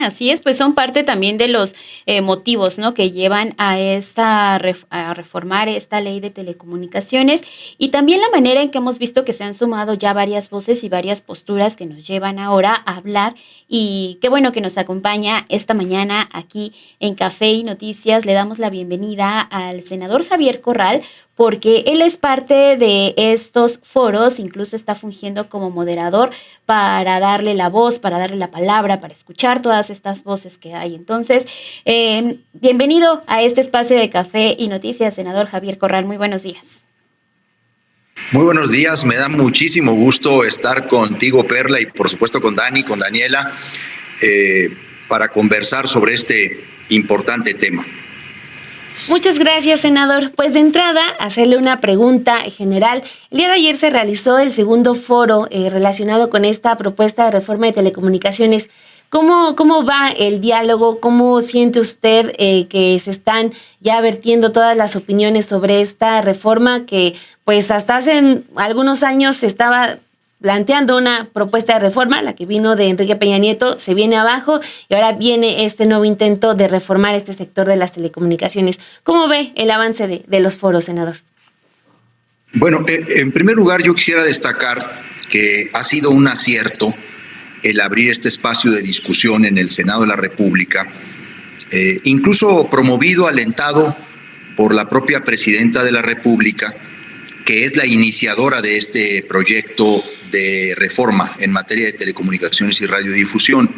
Así es, pues son parte también de los motivos, ¿no?, que llevan a a reformar esta ley de telecomunicaciones, y también la manera en que hemos visto que se han sumado ya varias voces y varias posturas que nos llevan ahora a hablar. Y qué bueno que nos acompaña esta mañana aquí en Café y Noticias. Le damos la bienvenida al senador Javier Corral, porque él es parte de estos foros, incluso está fungiendo como moderador para darle la voz, para darle la palabra, para escuchar todas estas voces que hay. Entonces, bienvenido a este espacio de Café y Noticias, senador Javier Corral. Muy buenos días. Muy buenos días, me da muchísimo gusto estar contigo, Perla, y por supuesto con Dani, con Daniela, para conversar sobre este importante tema. Muchas gracias, senador. Pues de entrada, hacerle una pregunta general. El día de ayer se realizó el segundo foro relacionado con esta propuesta de reforma de telecomunicaciones. ¿Cómo va el diálogo? ¿Cómo siente usted que se están ya vertiendo todas las opiniones sobre esta reforma que pues hasta hace algunos años se estaba planteando una propuesta de reforma, la que vino de Enrique Peña Nieto, se viene abajo y ahora viene este nuevo intento de reformar este sector de las telecomunicaciones? ¿Cómo ve el avance de los foros, senador? Bueno, en primer lugar yo quisiera destacar que ha sido un acierto el abrir este espacio de discusión en el Senado de la República, incluso promovido, alentado por la propia Presidenta de la República, que es la iniciadora de este proyecto de reforma en materia de telecomunicaciones y radiodifusión.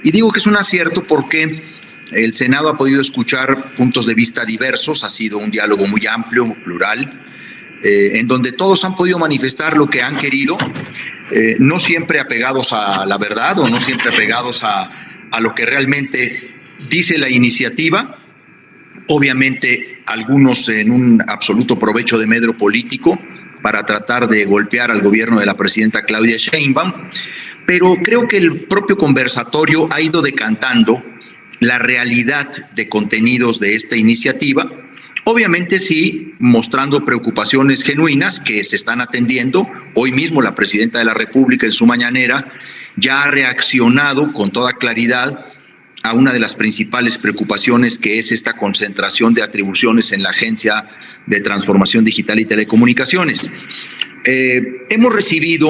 Y digo que es un acierto porque el Senado ha podido escuchar puntos de vista diversos, ha sido un diálogo muy amplio, plural, en donde todos han podido manifestar lo que han querido, no siempre apegados a la verdad o no siempre apegados a lo que realmente dice la iniciativa. Obviamente algunos en un absoluto provecho de medro político para tratar de golpear al gobierno de la presidenta Claudia Sheinbaum, pero creo que el propio conversatorio ha ido decantando la realidad de contenidos de esta iniciativa, obviamente sí mostrando preocupaciones genuinas que se están atendiendo. Hoy mismo la presidenta de la República en su mañanera ya ha reaccionado con toda claridad a una de las principales preocupaciones, que es esta concentración de atribuciones en la Agencia de Transformación Digital y Telecomunicaciones. Hemos recibido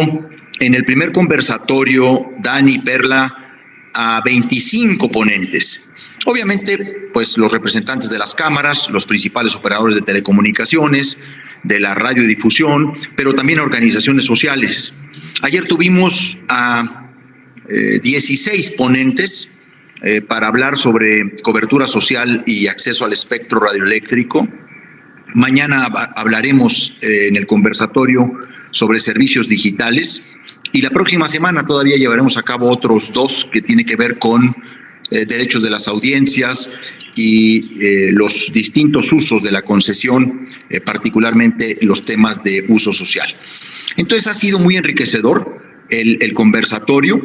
en el primer conversatorio, Dani y Perla, a 25 ponentes. Obviamente, pues los representantes de las cámaras, los principales operadores de telecomunicaciones, de la radiodifusión, pero también organizaciones sociales. Ayer tuvimos a 16 ponentes para hablar sobre cobertura social y acceso al espectro radioeléctrico. Mañana hablaremos en el conversatorio sobre servicios digitales, y la próxima semana todavía llevaremos a cabo otros 2 que tienen que ver con derechos de las audiencias y los distintos usos de la concesión, particularmente los temas de uso social. Entonces ha sido muy enriquecedor el conversatorio,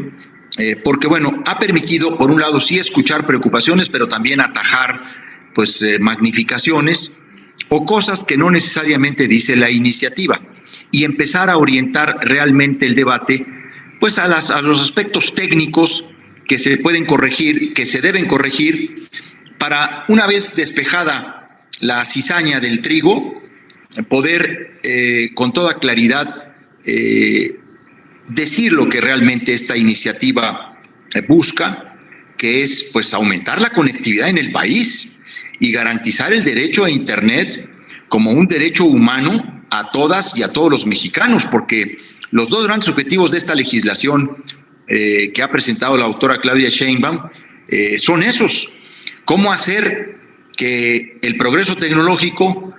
porque bueno, ha permitido por un lado sí escuchar preocupaciones, pero también atajar pues magnificaciones o cosas que no necesariamente dice la iniciativa, y empezar a orientar realmente el debate pues a los aspectos técnicos que se pueden corregir, que se deben corregir, para una vez despejada la cizaña del trigo, poder con toda claridad decir lo que realmente esta iniciativa busca, que es pues aumentar la conectividad en el país y garantizar el derecho a Internet como un derecho humano a todas y a todos los mexicanos, porque los 2 grandes objetivos de esta legislación que ha presentado la doctora Claudia Sheinbaum son esos: cómo hacer que el progreso tecnológico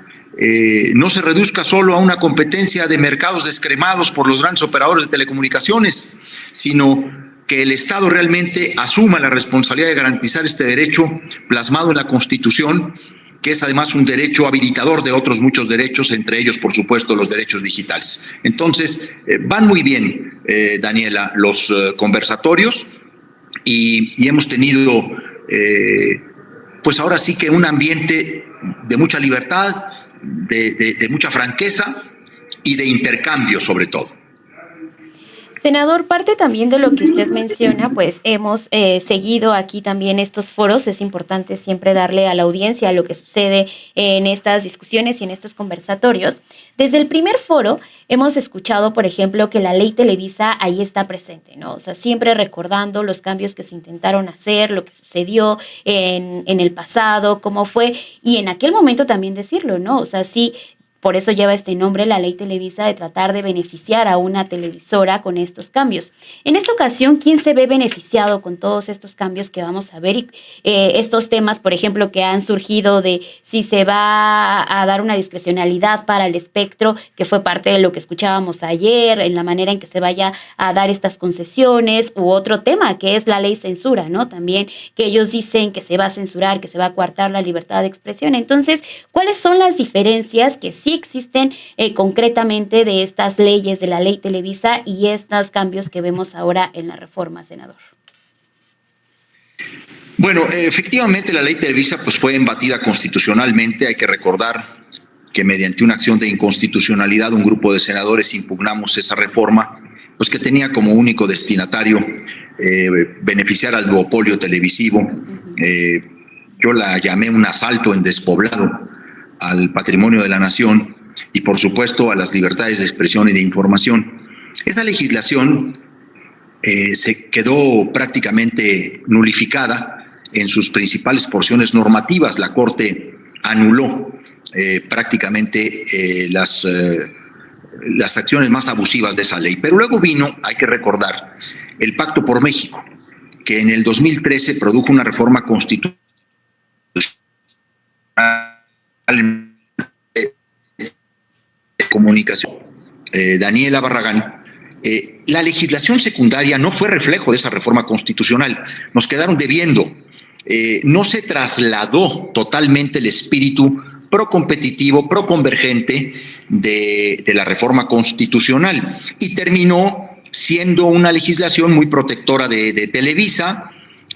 no se reduzca solo a una competencia de mercados descremados por los grandes operadores de telecomunicaciones, sino que el Estado realmente asuma la responsabilidad de garantizar este derecho plasmado en la Constitución, que es además un derecho habilitador de otros muchos derechos, entre ellos, por supuesto, los derechos digitales. Entonces, van muy bien, Daniela, los conversatorios, y hemos tenido, pues ahora sí que un ambiente de mucha libertad, de mucha franqueza y de intercambio sobre todo. Senador, parte también de lo que usted menciona, pues hemos seguido aquí también estos foros. Es importante siempre darle a la audiencia lo que sucede en estas discusiones y en estos conversatorios. Desde el primer foro hemos escuchado, por ejemplo, que la ley Televisa ahí está presente, ¿no? O sea, siempre recordando los cambios que se intentaron hacer, lo que sucedió en el pasado, cómo fue, y en aquel momento también decirlo, ¿no? O sea, sí. Por eso lleva este nombre, la ley Televisa, de tratar de beneficiar a una televisora con estos cambios. En esta ocasión, ¿quién se ve beneficiado con todos estos cambios que vamos a ver? Y estos temas, por ejemplo, que han surgido de si se va a dar una discrecionalidad para el espectro, que fue parte de lo que escuchábamos ayer, en la manera en que se vaya a dar estas concesiones, u otro tema, que es la ley censura, ¿no? También que ellos dicen que se va a censurar, que se va a coartar la libertad de expresión. Entonces, ¿cuáles son las diferencias que sí existen concretamente de estas leyes, de la ley Televisa y estos cambios que vemos ahora en la reforma, senador? Bueno, efectivamente la ley Televisa pues fue embatida constitucionalmente. Hay que recordar que mediante una acción de inconstitucionalidad un grupo de senadores impugnamos esa reforma, pues que tenía como único destinatario beneficiar al duopolio televisivo. Yo la llamé un asalto en despoblado al patrimonio de la nación y, por supuesto, a las libertades de expresión y de información. Esa legislación se quedó prácticamente nulificada en sus principales porciones normativas. La Corte anuló prácticamente las acciones más abusivas de esa ley. Pero luego vino, hay que recordar, el Pacto por México, que en el 2013 produjo una reforma constitucional de comunicación. Daniela Barragán, la legislación secundaria no fue reflejo de esa reforma constitucional. Nos quedaron debiendo. No se trasladó totalmente el espíritu procompetitivo, proconvergente de la reforma constitucional y terminó siendo una legislación muy protectora de Televisa,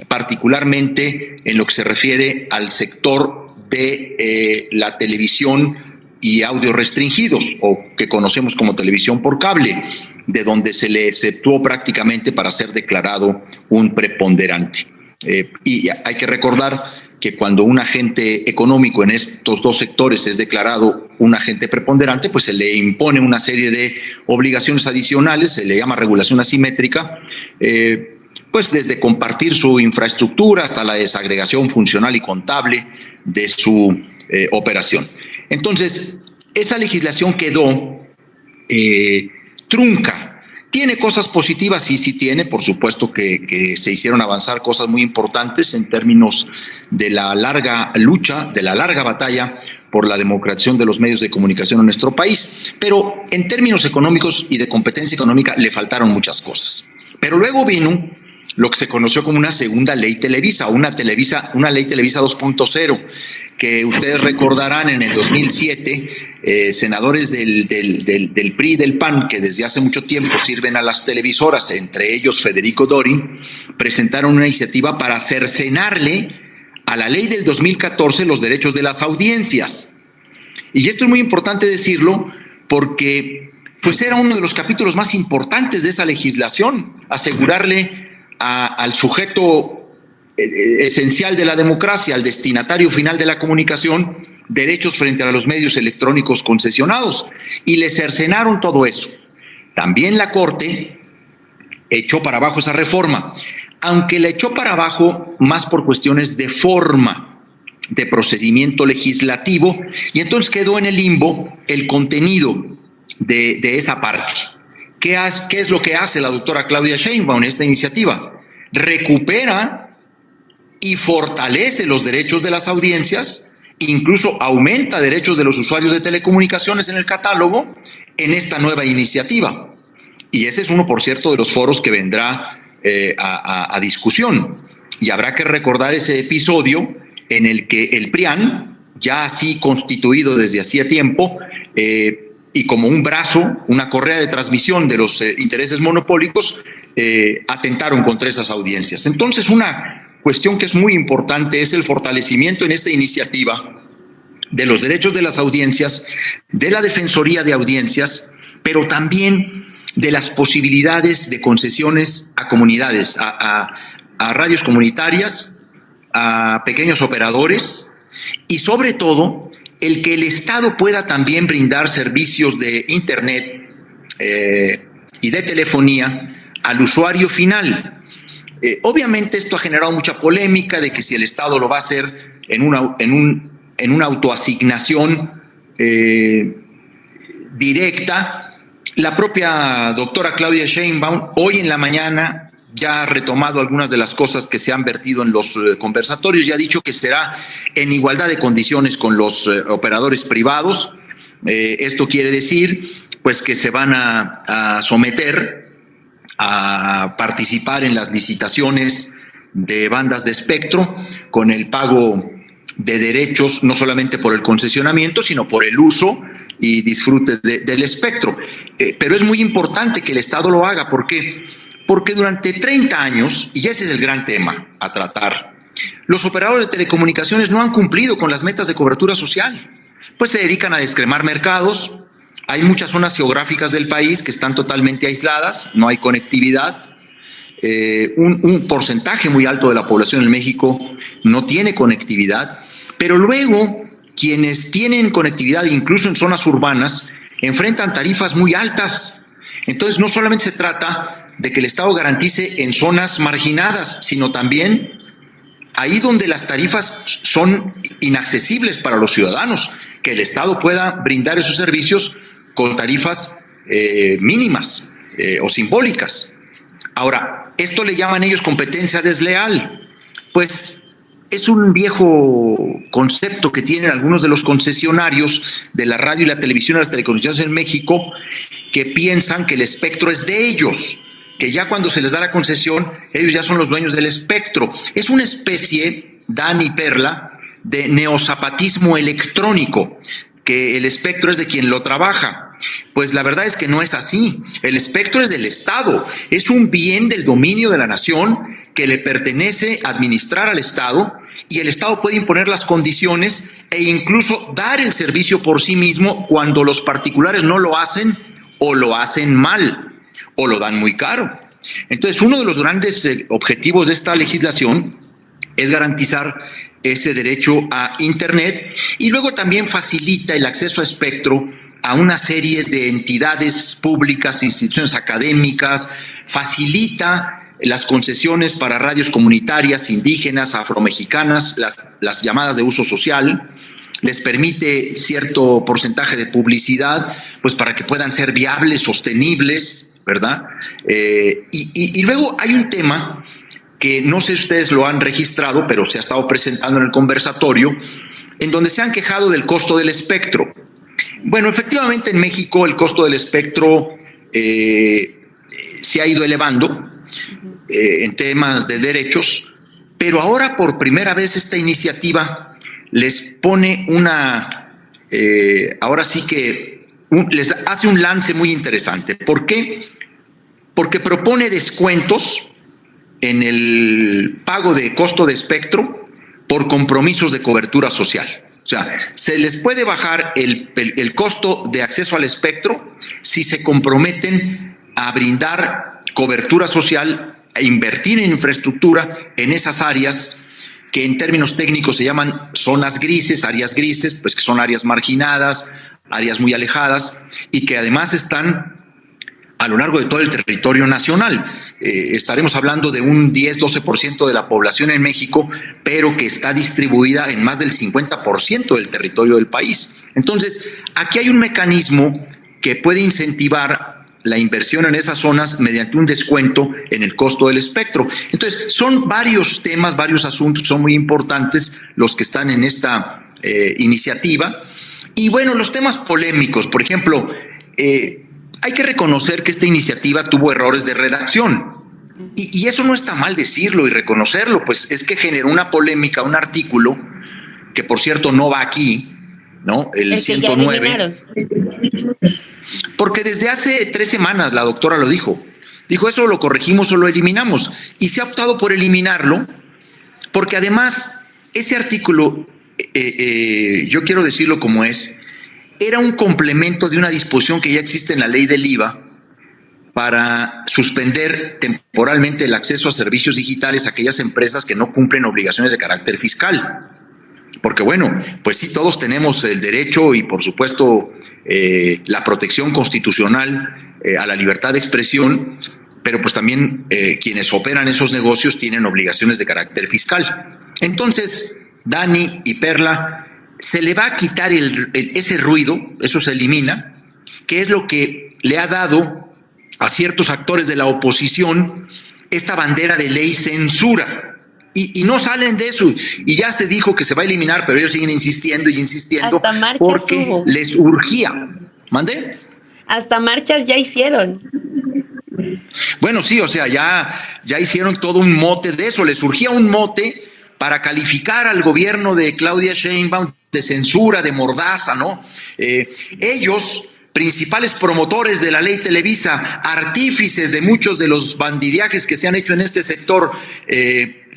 particularmente en lo que se refiere al sector de la televisión y audio restringidos, o que conocemos como televisión por cable, de donde se le exceptuó prácticamente para ser declarado un preponderante. Y hay que recordar que cuando un agente económico en estos dos sectores es declarado un agente preponderante, pues se le impone una serie de obligaciones adicionales, se le llama regulación asimétrica, pues desde compartir su infraestructura hasta la desagregación funcional y contable de su operación. Entonces, esa legislación quedó trunca. ¿Tiene cosas positivas? Sí tiene. Por supuesto que se hicieron avanzar cosas muy importantes en términos de la larga lucha, de la larga batalla por la democratización de los medios de comunicación en nuestro país. Pero en términos económicos y de competencia económica le faltaron muchas cosas. Pero luego vino lo que se conoció como una segunda ley Televisa, una ley Televisa 2.0, que ustedes recordarán en el 2007, senadores del PRI y del PAN, que desde hace mucho tiempo sirven a las televisoras, entre ellos Federico Dorin, presentaron una iniciativa para cercenarle a la ley del 2014 los derechos de las audiencias. Y esto es muy importante decirlo porque pues era uno de los capítulos más importantes de esa legislación, asegurarle al sujeto esencial de la democracia, al destinatario final de la comunicación, derechos frente a los medios electrónicos concesionados, y le cercenaron todo eso. También la Corte echó para abajo esa reforma, aunque la echó para abajo más por cuestiones de forma, de procedimiento legislativo, y entonces quedó en el limbo el contenido de esa parte. ¿Qué es lo que hace la doctora Claudia Sheinbaum en esta iniciativa? Recupera y fortalece los derechos de las audiencias, incluso aumenta derechos de los usuarios de telecomunicaciones en el catálogo en esta nueva iniciativa. Y ese es uno, por cierto, de los foros que vendrá a discusión. Y habrá que recordar ese episodio en el que el PRIAN, ya así constituido desde hacía tiempo, y como un brazo, una correa de transmisión de los intereses monopólicos, atentaron contra esas audiencias. Entonces, una cuestión que es muy importante es el fortalecimiento en esta iniciativa de los derechos de las audiencias, de la Defensoría de Audiencias, pero también de las posibilidades de concesiones a comunidades, a radios comunitarias, a pequeños operadores y sobre todo el que el Estado pueda también brindar servicios de Internet y de telefonía al usuario final. Obviamente esto ha generado mucha polémica de que si el Estado lo va a hacer en una autoasignación directa. La propia doctora Claudia Sheinbaum hoy en la mañana ya ha retomado algunas de las cosas que se han vertido en los conversatorios y ha dicho que será en igualdad de condiciones con los operadores privados. Esto quiere decir pues que se van a someter a participar en las licitaciones de bandas de espectro con el pago de derechos, no solamente por el concesionamiento, sino por el uso y disfrute del espectro. Pero es muy importante que el Estado lo haga. ¿Por qué? Porque durante 30 años, y ese es el gran tema a tratar, los operadores de telecomunicaciones no han cumplido con las metas de cobertura social. Pues se dedican a descremar mercados. Hay muchas zonas geográficas del país que están totalmente aisladas, no hay conectividad. Un porcentaje muy alto de la población en México no tiene conectividad, pero luego quienes tienen conectividad, incluso en zonas urbanas, enfrentan tarifas muy altas. Entonces no solamente se trata de que el Estado garantice en zonas marginadas, sino también ahí donde las tarifas son inaccesibles para los ciudadanos, que el Estado pueda brindar esos servicios con tarifas mínimas o simbólicas. Ahora, esto le llaman ellos competencia desleal. Pues es un viejo concepto que tienen algunos de los concesionarios de la radio y la televisión y las telecomunicaciones en México, que piensan que el espectro es de ellos, que ya cuando se les da la concesión, ellos ya son los dueños del espectro. Es una especie, Dan y Perla, de neozapatismo electrónico, que el espectro es de quien lo trabaja. Pues la verdad es que no es así. El espectro es del Estado, es un bien del dominio de la nación que le pertenece administrar al Estado, y el Estado puede imponer las condiciones e incluso dar el servicio por sí mismo cuando los particulares no lo hacen o lo hacen mal o lo dan muy caro. Entonces, uno de los grandes objetivos de esta legislación es garantizar ese derecho a Internet, y luego también facilita el acceso a espectro a una serie de entidades públicas, instituciones académicas, facilita las concesiones para radios comunitarias, indígenas, afromexicanas, las llamadas de uso social, les permite cierto porcentaje de publicidad, pues para que puedan ser viables, sostenibles, ¿verdad? Y luego hay un tema que no sé si ustedes lo han registrado, pero se ha estado presentando en el conversatorio, en donde se han quejado del costo del espectro. Bueno, efectivamente en México el costo del espectro se ha ido elevando en temas de derechos, pero ahora por primera vez esta iniciativa les pone ahora sí que les hace un lance muy interesante. ¿Por qué? Porque propone descuentos en el pago de costo de espectro por compromisos de cobertura social. O sea, se les puede bajar el costo de acceso al espectro si se comprometen a brindar cobertura social, a invertir en infraestructura en esas áreas que en términos técnicos se llaman zonas grises, áreas grises, pues que son áreas marginadas, áreas muy alejadas y que además están a lo largo de todo el territorio nacional. Estaremos hablando de un 10-12% de la población en México, pero que está distribuida en más del 50% del territorio del país. Entonces, aquí hay un mecanismo que puede incentivar la inversión en esas zonas mediante un descuento en el costo del espectro. Entonces, son varios temas, varios asuntos que son muy importantes los que están en esta iniciativa. Y bueno, los temas polémicos, por ejemplo, hay que reconocer que esta iniciativa tuvo errores de redacción y eso no está mal decirlo y reconocerlo, pues es que generó una polémica, un artículo que por cierto no va aquí, ¿no? El 109. Porque desde hace 3 semanas la doctora lo dijo. Dijo, eso lo corregimos o lo eliminamos. Y se ha optado por eliminarlo porque además ese artículo, yo quiero decirlo como es, era un complemento de una disposición que ya existe en la ley del IVA, para suspender temporalmente el acceso a servicios digitales a aquellas empresas que no cumplen obligaciones de carácter fiscal. Porque bueno, pues sí, todos tenemos el derecho y por supuesto la protección constitucional a la libertad de expresión, pero pues también quienes operan esos negocios tienen obligaciones de carácter fiscal. Entonces, Dani y Perla, se le va a quitar ese ruido, eso se elimina, que es lo que le ha dado a ciertos actores de la oposición esta bandera de ley censura. Y no salen de eso, y ya se dijo que se va a eliminar, pero ellos siguen insistiendo y insistiendo porque hubo. Les urgía. ¿Mande? Hasta marchas ya hicieron. Bueno, sí, o sea, ya hicieron todo un mote de eso, les surgía un mote para calificar al gobierno de Claudia Sheinbaum de censura, de mordaza, ¿no? Ellos, principales promotores de la ley Televisa, artífices de muchos de los bandidiajes que se han hecho en este sector,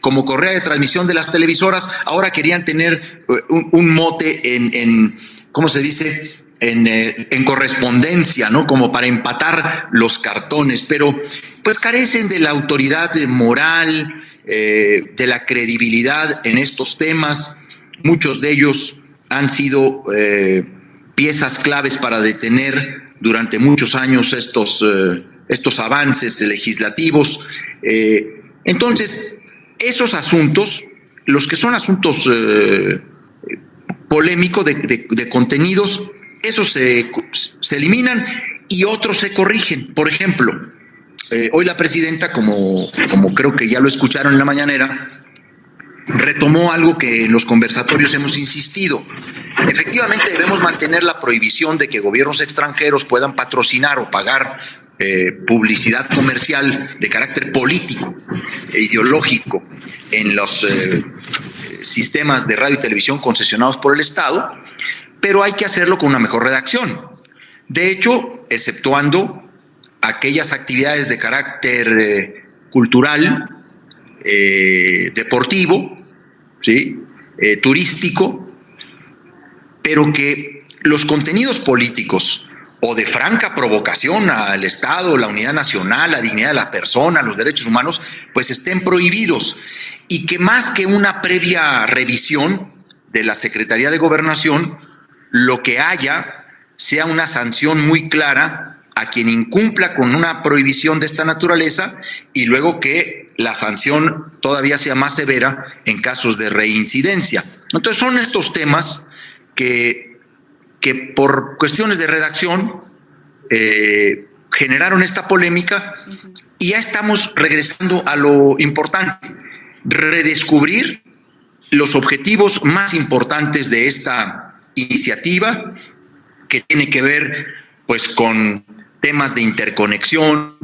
como correa de transmisión de las televisoras, ahora querían tener un mote en ¿cómo se dice?, en correspondencia, ¿no? Como para empatar los cartones, pero pues carecen de la autoridad moral, de la credibilidad en estos temas. Muchos de ellos han sido piezas claves para detener durante muchos años estos avances legislativos. Entonces, esos asuntos, los que son asuntos polémicos de contenidos, esos se eliminan y otros se corrigen. Por ejemplo, hoy la presidenta, como creo que ya lo escucharon en la mañanera, retomó algo que en los conversatorios hemos insistido. Efectivamente, debemos mantener la prohibición de que gobiernos extranjeros puedan patrocinar o pagar publicidad comercial de carácter político e ideológico en los sistemas de radio y televisión concesionados por el Estado, pero hay que hacerlo con una mejor redacción. De hecho, exceptuando aquellas actividades de carácter cultural, deportivo, ¿sí?, turístico, pero que los contenidos políticos o de franca provocación al Estado, la unidad nacional, la dignidad de la persona, los derechos humanos, pues estén prohibidos, y que más que una previa revisión de la Secretaría de Gobernación, lo que haya sea una sanción muy clara a quien incumpla con una prohibición de esta naturaleza, y luego que la sanción todavía sea más severa en casos de reincidencia. Entonces son estos temas que por cuestiones de redacción generaron esta polémica, y ya estamos regresando a lo importante: redescubrir los objetivos más importantes de esta iniciativa, que tiene que ver pues con temas de interconexión,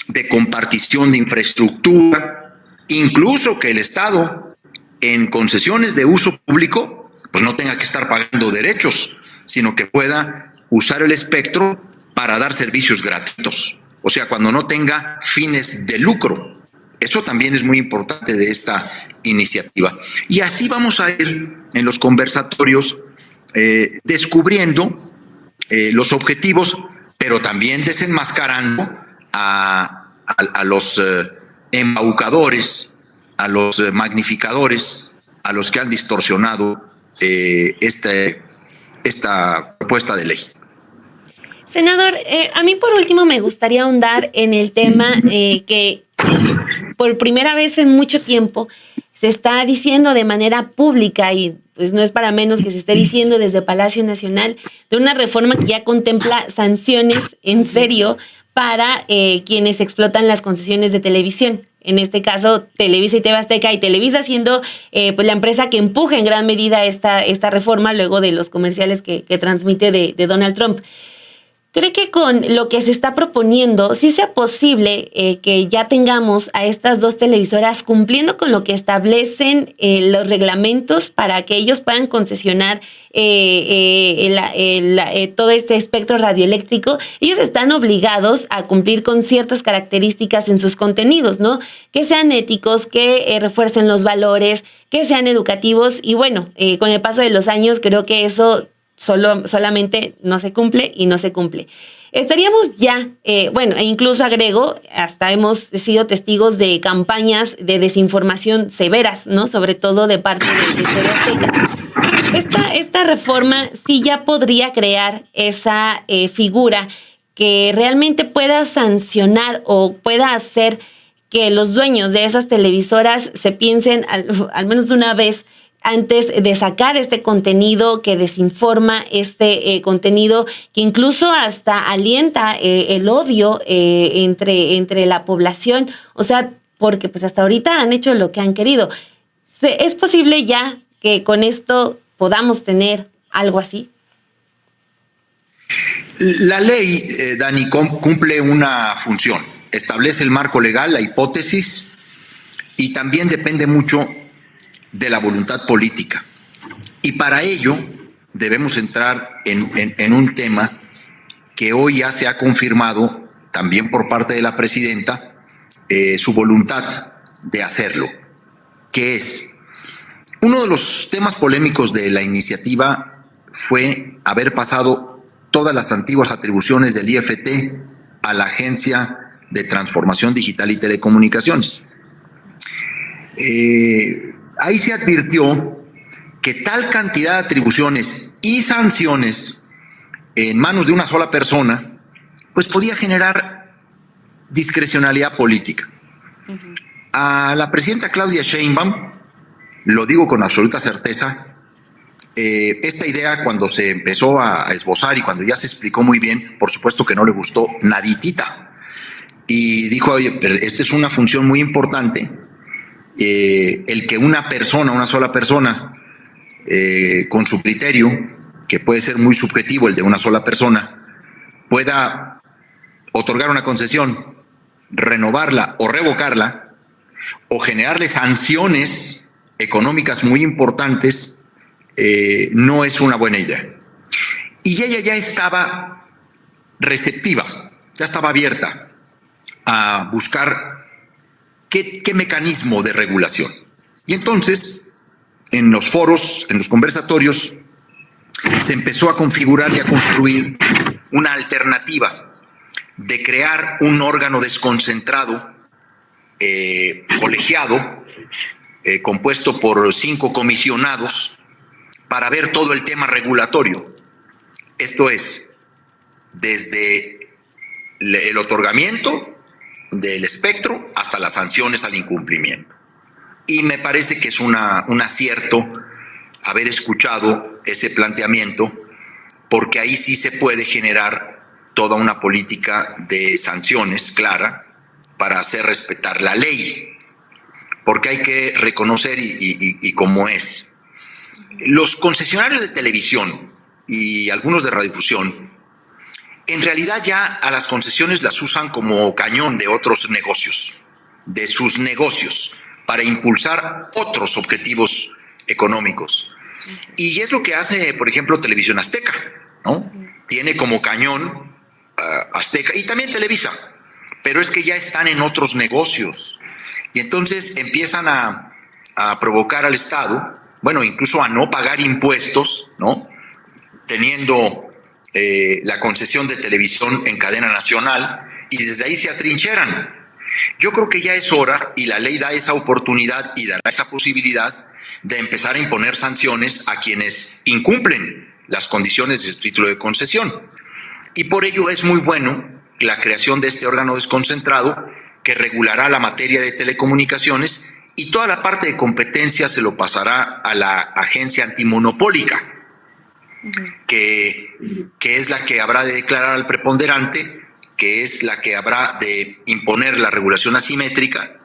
de compartición de infraestructura, incluso que el Estado en concesiones de uso público pues no tenga que estar pagando derechos, sino que pueda usar el espectro para dar servicios gratuitos, o sea, cuando no tenga fines de lucro. Eso también es muy importante de esta iniciativa. Y así vamos a ir en los conversatorios descubriendo los objetivos, pero también desenmascarando a los embaucadores, a los magnificadores, a los que han distorsionado esta propuesta de ley. Senador, a mí por último me gustaría ahondar en el tema que por primera vez en mucho tiempo se está diciendo de manera pública, y pues no es para menos que se esté diciendo desde Palacio Nacional, de una reforma que ya contempla sanciones en serio para quienes explotan las concesiones de televisión. En este caso, Televisa y TV Azteca, y Televisa siendo pues la empresa que empuja en gran medida esta reforma luego de los comerciales que transmite de Donald Trump. ¿Cree que con lo que se está proponiendo sí sea posible que ya tengamos a estas dos televisoras cumpliendo con lo que establecen los reglamentos para que ellos puedan concesionar todo este espectro radioeléctrico? Ellos están obligados a cumplir con ciertas características en sus contenidos, ¿no? Que sean éticos, que refuercen los valores, que sean educativos, y bueno, con el paso de los años creo que eso solamente no se cumple y no se cumple. Estaríamos ya, e incluso agrego, hasta hemos sido testigos de campañas de desinformación severas, ¿no? Sobre todo de parte de TV Azteca. Esta reforma sí ya podría crear esa figura que realmente pueda sancionar o pueda hacer que los dueños de esas televisoras se piensen al menos una vez antes de sacar este contenido que desinforma, contenido que incluso hasta alienta el odio entre la población. O sea, porque pues hasta ahorita han hecho lo que han querido. ¿Es posible ya que con esto podamos tener algo así? La ley, Dani, cumple una función. Establece el marco legal, la hipótesis, y también depende mucho de la voluntad política. Y para ello debemos entrar en un tema que hoy ya se ha confirmado también por parte de la presidenta, su voluntad de hacerlo, que es uno de los temas polémicos de la iniciativa fue haber pasado todas las antiguas atribuciones del IFT a la Agencia de Transformación Digital y Telecomunicaciones. Ahí se advirtió que tal cantidad de atribuciones y sanciones en manos de una sola persona, pues podía generar discrecionalidad política. Uh-huh. A la presidenta Claudia Sheinbaum, lo digo con absoluta certeza, esta idea cuando se empezó a esbozar y cuando ya se explicó muy bien, por supuesto que no le gustó naditita. Y dijo, oye, esta es una función muy importante, el que una sola persona, con su criterio, que puede ser muy subjetivo el de una sola persona, pueda otorgar una concesión, renovarla o revocarla, o generarle sanciones económicas muy importantes, no es una buena idea. Y ella ya estaba receptiva, ya estaba abierta a buscar qué mecanismo de regulación. Y entonces, en los foros, en los conversatorios, se empezó a configurar y a construir una alternativa de crear un órgano desconcentrado, colegiado, compuesto por 5 comisionados, para ver todo el tema regulatorio. Esto es, desde el otorgamiento del espectro hasta las sanciones al incumplimiento. Y me parece que es un acierto haber escuchado ese planteamiento, porque ahí sí se puede generar toda una política de sanciones clara para hacer respetar la ley, porque hay que reconocer y como es. Los concesionarios de televisión y algunos de radiodifusión, en realidad ya a las concesiones las usan como cañón de otros negocios, de sus negocios, para impulsar otros objetivos económicos. Y es lo que hace, por ejemplo, Televisión Azteca, ¿no? Tiene como cañón Azteca y también Televisa, pero es que ya están en otros negocios. Y entonces empiezan a provocar al Estado, bueno, incluso a no pagar impuestos, ¿no? Teniendo la concesión de televisión en cadena nacional, y desde ahí se atrincheran. Yo creo que ya es hora, y la ley da esa oportunidad y dará esa posibilidad de empezar a imponer sanciones a quienes incumplen las condiciones de su título de concesión. Y por ello es muy bueno la creación de este órgano desconcentrado que regulará la materia de telecomunicaciones, y toda la parte de competencia se lo pasará a la agencia antimonopólica, que es la que habrá de declarar al preponderante, que es la que habrá de imponer la regulación asimétrica,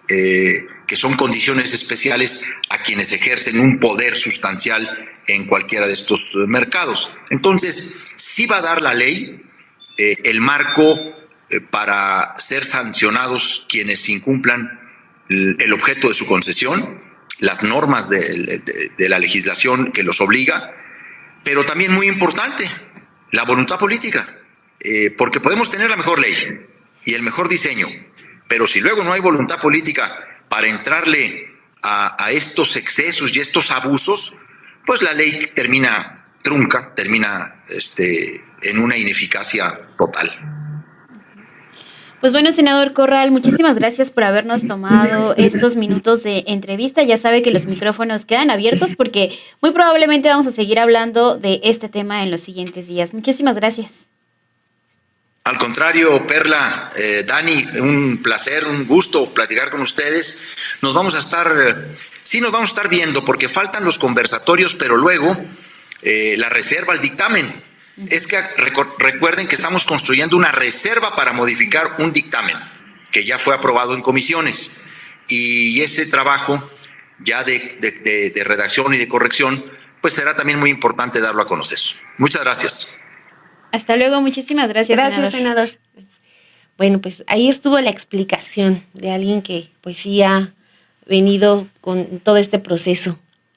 que son condiciones especiales a quienes ejercen un poder sustancial en cualquiera de estos mercados. Entonces, sí va a dar la ley el marco para ser sancionados quienes incumplan el objeto de su concesión, las normas de la legislación que los obliga, pero también muy importante, la voluntad política, porque podemos tener la mejor ley y el mejor diseño, pero si luego no hay voluntad política para entrarle a estos excesos y estos abusos, pues la ley termina trunca, termina en una ineficacia total. Pues bueno, senador Corral, muchísimas gracias por habernos tomado estos minutos de entrevista. Ya sabe que los micrófonos quedan abiertos porque muy probablemente vamos a seguir hablando de este tema en los siguientes días. Muchísimas gracias. Al contrario, Perla, Dani, un placer, un gusto platicar con ustedes. Nos vamos a estar viendo porque faltan los conversatorios, pero luego la reserva al dictamen. Es que recuerden que estamos construyendo una reserva para modificar un dictamen que ya fue aprobado en comisiones, y ese trabajo ya de redacción y de corrección, pues será también muy importante darlo a conocer. Muchas gracias. Hasta luego, muchísimas gracias. Gracias, senador. Bueno, pues ahí estuvo la explicación de alguien que pues sí ha venido con todo este proceso